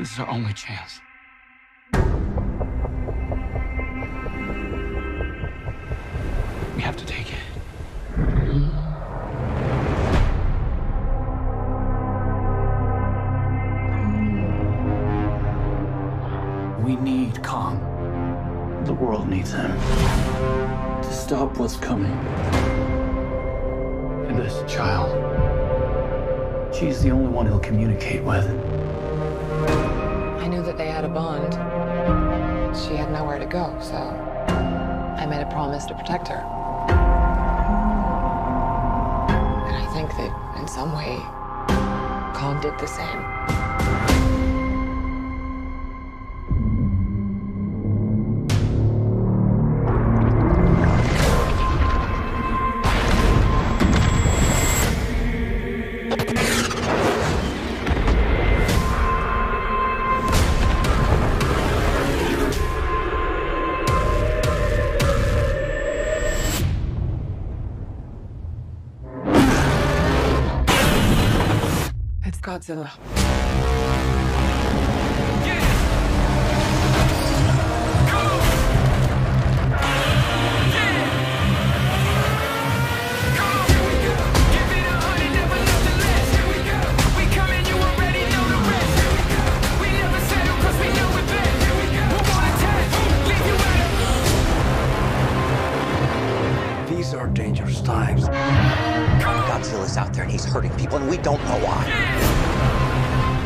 This is our only chance. We have to take it. We need Kong. The world needs him to stop what's coming. And this child, she's the only one he'll communicate with. I knew that they had a bond. She had nowhere to go, so I made a promise to protect her. And I think that in some way, Kong did the same. It's Godzilla. These are dangerous times. Godzilla's out there and he's hurting people and we don't know why.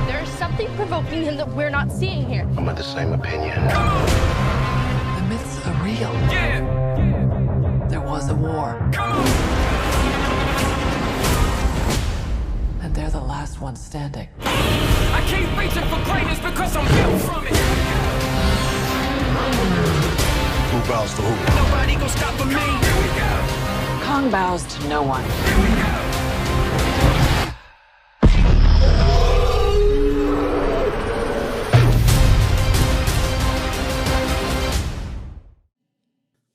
There's something provoking him that we're not seeing here. I'm of the same opinion. The myths are real. There was a war. And they're the last ones standing. I keep reaching for greatness because I'm built from it. Who bows to who? Nobody gon' stop for me. Here we go. Kong bows to no one. Here we go.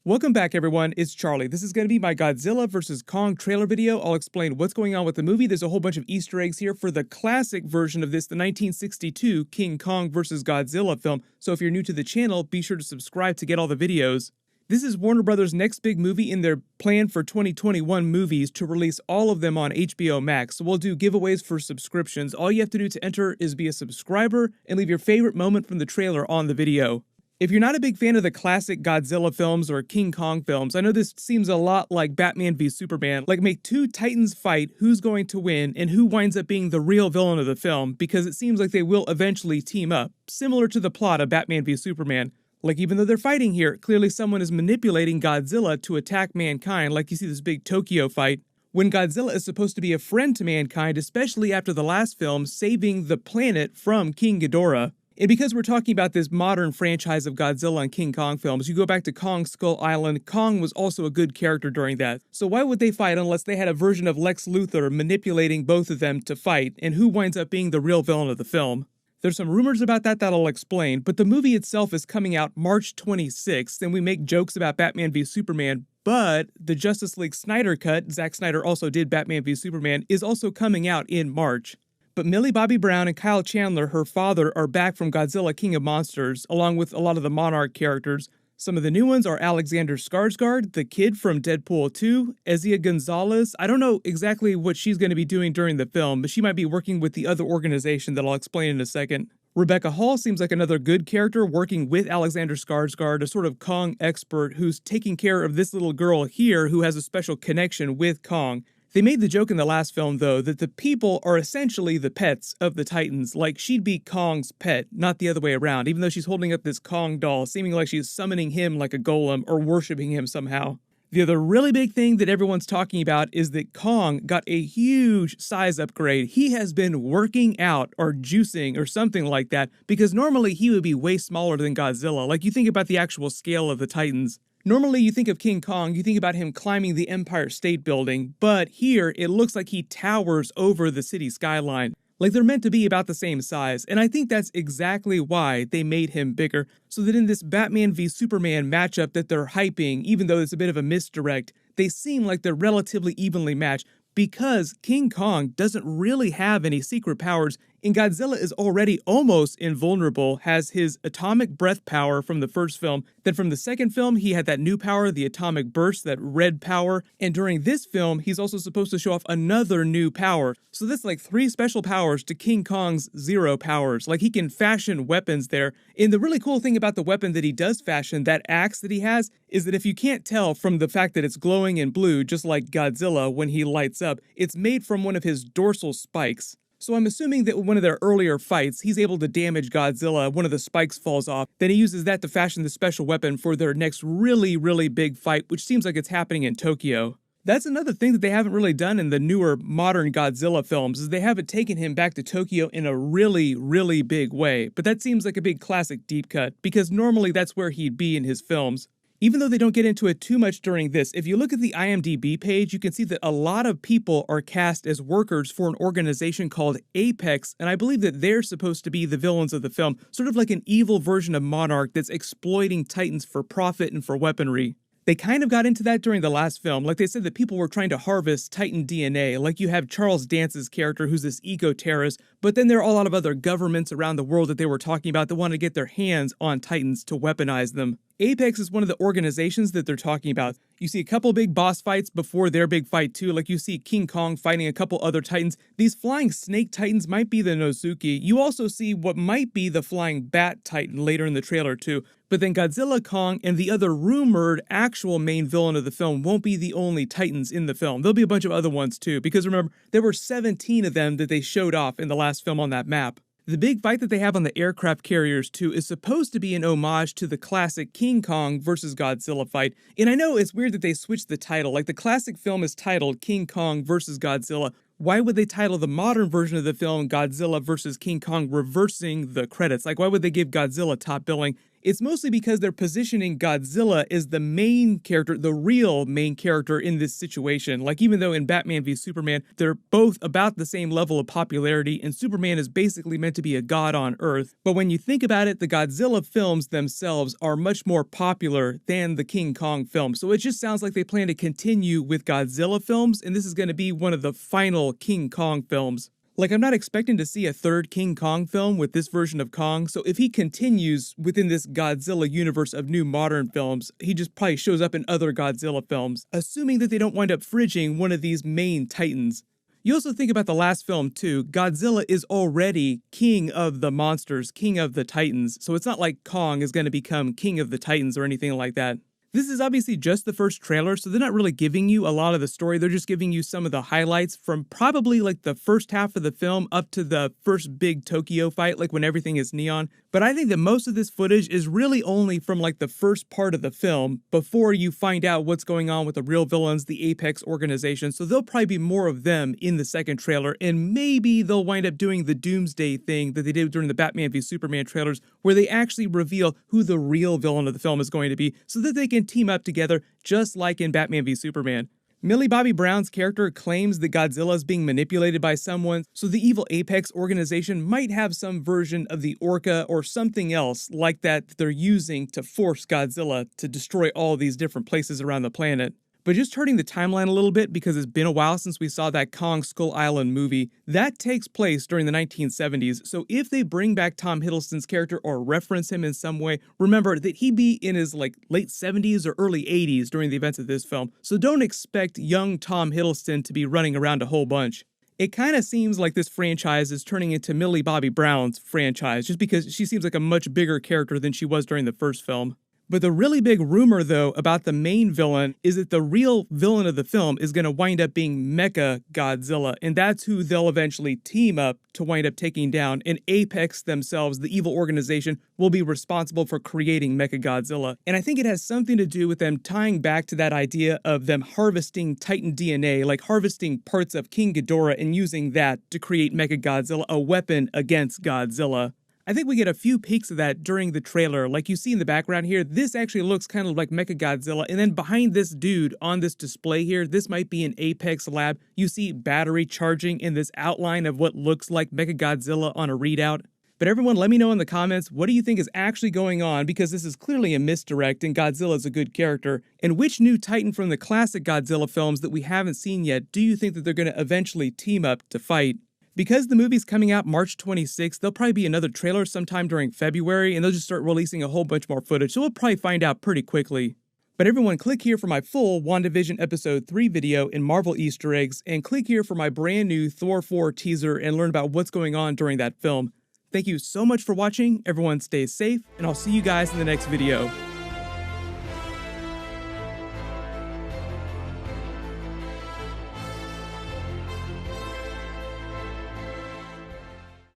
Welcome back, everyone. It's Charlie. This is going to be my Godzilla vs. Kong trailer video. I'll explain what's going on with the movie. There's a whole bunch of Easter eggs here for the classic version of this, the 1962 King Kong vs. Godzilla film. So if you're new to the channel, be sure to subscribe to get all the videos. This is Warner Brothers' next big movie in their plan for 2021 movies to release all of them on HBO Max. So we'll do giveaways for subscriptions. All you have to do to enter is be a subscriber and leave your favorite moment from the trailer on the video. If you're not a big fan of the classic Godzilla films or King Kong films, I know this seems a lot like Batman v Superman, like make two titans fight who's going to win and who winds up being the real villain of the film, because it seems like they will eventually team up, similar to the plot of Batman v Superman. Like, even though they're fighting here, clearly someone is manipulating Godzilla to attack mankind, like you see this big Tokyo fight, when Godzilla is supposed to be a friend to mankind, especially after the last film saving the planet from King Ghidorah. And because we're talking about this modern franchise of Godzilla and King Kong films, you go back to Kong Skull Island, Kong was also a good character during that. So why would they fight unless they had a version of Lex Luthor manipulating both of them to fight, and who winds up being the real villain of the film? There's some rumors about that I'll explain, but the movie itself is coming out March 26th, and we make jokes about Batman v Superman, but the Justice League Snyder Cut, Zack Snyder also did Batman v Superman, is also coming out in March. But Millie Bobby Brown and Kyle Chandler, her father, are back from Godzilla King of Monsters, along with a lot of the Monarch characters. Some of the new ones are Alexander Skarsgård, the kid from Deadpool 2, Ezia Gonzalez. I don't know exactly what she's going to be doing during the film, but she might be working with the other organization that I'll explain in a second. Rebecca Hall seems like another good character working with Alexander Skarsgård, a sort of Kong expert who's taking care of this little girl here who has a special connection with Kong. They made the joke in the last film, though, that the people are essentially the pets of the Titans, like she'd be Kong's pet, not the other way around, even though she's holding up this Kong doll, seeming like she's summoning him like a golem or worshipping him somehow. The other really big thing that everyone's talking about is that Kong got a huge size upgrade. He has been working out or juicing or something like that, because normally he would be way smaller than Godzilla. Like, you think about the actual scale of the Titans. Normally you think of King Kong, you think about him climbing the Empire State Building, but here it looks like he towers over the city skyline. Like they're meant to be about the same size, and I think that's exactly why they made him bigger, so that in this Batman v Superman matchup that they're hyping, even though it's a bit of a misdirect, they seem like they're relatively evenly matched, because King Kong doesn't really have any secret powers, And Godzilla is already almost invulnerable, has his atomic breath power from the first film. Then from the second film, he had that new power, the atomic burst, that red power. And during this film, he's also supposed to show off another new power. So that's like 3 special powers to King Kong's 0 powers. Like he can fashion weapons there. And the really cool thing about the weapon that he does fashion, that axe that he has, is that if you can't tell from the fact that it's glowing in blue, just like Godzilla when he lights up, it's made from one of his dorsal spikes. So I'm assuming that in one of their earlier fights, he's able to damage Godzilla, one of the spikes falls off, then he uses that to fashion the special weapon for their next really, really big fight, which seems like it's happening in Tokyo. That's another thing that they haven't really done in the newer modern Godzilla films, is they haven't taken him back to Tokyo in a really, really big way. But that seems like a big classic deep cut, because normally that's where he'd be in his films. Even though they don't get into it too much during this, if you look at the IMDb page, you can see that a lot of people are cast as workers for an organization called Apex, and I believe that they're supposed to be the villains of the film, sort of like an evil version of Monarch that's exploiting Titans for profit and for weaponry. They kind of got into that during the last film, like they said that people were trying to harvest Titan DNA, like you have Charles Dance's character who's this eco-terrorist, but then there are a lot of other governments around the world that they were talking about that want to get their hands on Titans to weaponize them. Apex is one of the organizations that they're talking about. You see a couple big boss fights before their big fight too, like you see King Kong fighting a couple other Titans. These flying snake Titans might be the Nozuki. You also see what might be the flying bat Titan later in the trailer too. But then Godzilla, Kong, and the other rumored actual main villain of the film won't be the only Titans in the film. There'll be a bunch of other ones too, because remember, there were 17 of them that they showed off in the last film on that map. The big fight that they have on the aircraft carriers too is supposed to be an homage to the classic King Kong versus Godzilla fight. And I know it's weird that they switched the title, like the classic film is titled King Kong versus Godzilla. Why would they title the modern version of the film Godzilla versus King Kong, reversing the credits? Like, why would they give Godzilla top billing? It's mostly because they're positioning Godzilla as the main character, the real main character in this situation. Like, even though in Batman v Superman, they're both about the same level of popularity, and Superman is basically meant to be a god on Earth. But when you think about it, the Godzilla films themselves are much more popular than the King Kong film. So it just sounds like they plan to continue with Godzilla films, and this is going to be one of the final King Kong films. Like, I'm not expecting to see a third King Kong film with this version of Kong, so if he continues within this Godzilla universe of new modern films, he just probably shows up in other Godzilla films, assuming that they don't wind up fridging one of these main Titans. You also think about the last film too, Godzilla is already king of the monsters, king of the Titans, so it's not like Kong is going to become king of the Titans or anything like that. This is obviously just the first trailer, so they're not really giving you a lot of the story. They're just giving you some of the highlights from probably like the first half of the film up to the first big Tokyo fight, like when everything is neon. But I think that most of this footage is really only from like the first part of the film before you find out what's going on with the real villains, the Apex organization. So there'll probably be more of them in the second trailer, and maybe they'll wind up doing the Doomsday thing that they did during the Batman v Superman trailers, where they actually reveal who the real villain of the film is going to be, so that they can team up together just like in Batman v Superman. Millie Bobby Brown's character claims that Godzilla is being manipulated by someone, so the evil Apex organization might have some version of the Orca or something else like that they're using to force Godzilla to destroy all these different places around the planet. But just turning the timeline a little bit, because it's been a while since we saw that Kong Skull Island movie, that takes place during the 1970s, so if they bring back Tom Hiddleston's character or reference him in some way, remember that he'd be in his like late 70s or early 80s during the events of this film, so don't expect young Tom Hiddleston to be running around a whole bunch. It kind of seems like this franchise is turning into Millie Bobby Brown's franchise, just because she seems like a much bigger character than she was during the first film. But the really big rumor, though, about the main villain is that the real villain of the film is going to wind up being Mecha Godzilla, and that's who they'll eventually team up to wind up taking down, and Apex themselves, the evil organization, will be responsible for creating Mecha Godzilla. And I think it has something to do with them tying back to that idea of them harvesting Titan DNA, like harvesting parts of King Ghidorah and using that to create Mecha Godzilla, a weapon against Godzilla. I think we get a few peeks of that during the trailer. Like you see in the background here, this actually looks kind of like Mechagodzilla. And then behind this dude on this display here, this might be an Apex lab. You see battery charging in this outline of what looks like Mechagodzilla on a readout. But everyone, let me know in the comments, what do you think is actually going on? Because this is clearly a misdirect and Godzilla is a good character. And which new Titan from the classic Godzilla films that we haven't seen yet do you think that they're going to eventually team up to fight? Because the movie's coming out March 26th, there'll probably be another trailer sometime during February, and they'll just start releasing a whole bunch more footage, so we'll probably find out pretty quickly. But everyone, click here for my full WandaVision Episode 3 video and Marvel Easter eggs, and click here for my brand new Thor 4 teaser and learn about what's going on during that film. Thank you so much for watching, everyone stay safe, and I'll see you guys in the next video.